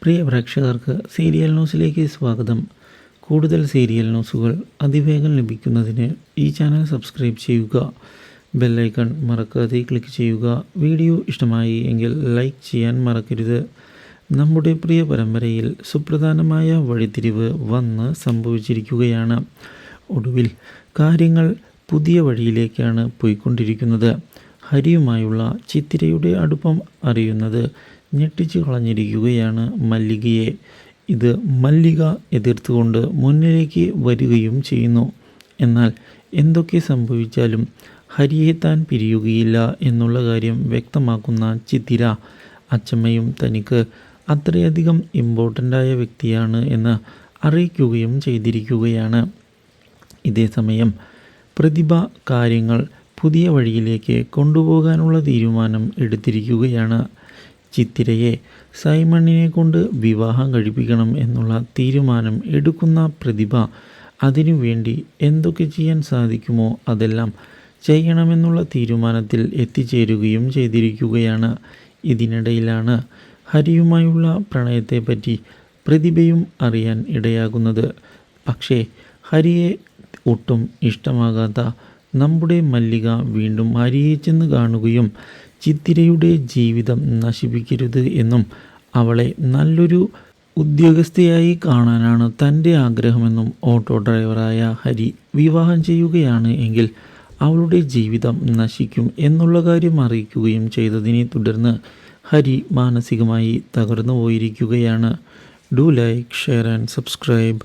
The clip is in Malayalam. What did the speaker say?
പ്രിയ പ്രേക്ഷകർക്ക് സീരിയൽ ന്യൂസിലേക്ക് സ്വാഗതം. കൂടുതൽ സീരിയൽ ന്യൂസുകൾ അതിവേഗം ലഭിക്കുന്നതിന് ഈ ചാനൽ സബ്സ്ക്രൈബ് ചെയ്യുക. ബെല്ലൈക്കൺ മറക്കാതെ ക്ലിക്ക് ചെയ്യുക. വീഡിയോ ഇഷ്ടമായി എങ്കിൽ ലൈക്ക് ചെയ്യാൻ മറക്കരുത്. നമ്മുടെ പ്രിയ പരമ്പരയിൽ സുപ്രധാനമായ വഴിത്തിരിവ് വന്ന് സംഭവിച്ചിരിക്കുകയാണ്. ഒടുവിൽ കാര്യങ്ങൾ പുതിയ വഴിയിലേക്കാണ് പോയിക്കൊണ്ടിരിക്കുന്നത്. ഹരിയുമായുള്ള ചിത്തിരയുടെ അടുപ്പം അറിയുന്നത് ഞെട്ടിച്ചു കളഞ്ഞിരിക്കുകയാണ് മല്ലികയെ. ഇത് മല്ലിക എതിർത്തുകൊണ്ട് മുന്നിലേക്ക് വരികയും ചെയ്യുന്നു. എന്നാൽ എന്തൊക്കെ സംഭവിച്ചാലും ഹരിയെ താൻ പിരിയുകയില്ല എന്നുള്ള കാര്യം വ്യക്തമാക്കുന്ന ചിത്തിര അച്ചമ്മയും തനിക്ക് അത്രയധികം ഇമ്പോർട്ടൻ്റായ വ്യക്തിയാണ് എന്ന് അറിയിക്കുകയും ചെയ്തിരിക്കുകയാണ്. ഇതേസമയം പ്രതിഭ കാര്യങ്ങൾ പുതിയ വഴിയിലേക്ക് കൊണ്ടുപോകാനുള്ള തീരുമാനം എടുത്തിരിക്കുകയാണ്. ചിത്തിരയെ സൈമണിനെ കൊണ്ട് വിവാഹം കഴിപ്പിക്കണം എന്നുള്ള തീരുമാനം എടുക്കുന്ന പ്രതിഭ അതിനുവേണ്ടി എന്തൊക്കെ ചെയ്യാൻ സാധിക്കുമോ അതെല്ലാം ചെയ്യണമെന്നുള്ള തീരുമാനത്തിൽ എത്തിച്ചേരുകയും ചെയ്തിരിക്കുകയാണ്. ഇതിനിടയിലാണ് ഹരിയുമായുള്ള പ്രണയത്തെപ്പറ്റി പ്രതിഭയും അറിയാൻ ഇടയാകുന്നത്. പക്ഷേ ഹരിയെ ഒട്ടും ഇഷ്ടമാകാത്ത നമ്മുടെ മല്ലിക വീണ്ടും ഹരിയെ ചെന്ന് കാണുകയും ചിത്തിരയുടെ ജീവിതം നശിപ്പിക്കരുത് എന്നും അവളെ നല്ലൊരു ഉദ്യോഗസ്ഥയായി കാണാനാണ് തൻ്റെ ആഗ്രഹമെന്നും ഓട്ടോ ഡ്രൈവറായ ഹരി വിവാഹം ചെയ്യുകയാണ് എങ്കിൽ അവളുടെ ജീവിതം നശിക്കും എന്നുള്ള കാര്യം അറിയിക്കുകയും ചെയ്തതിനെ തുടർന്ന് ഹരി മാനസികമായി തകർന്നു പോയിരിക്കുകയാണ്. Do like, share and subscribe.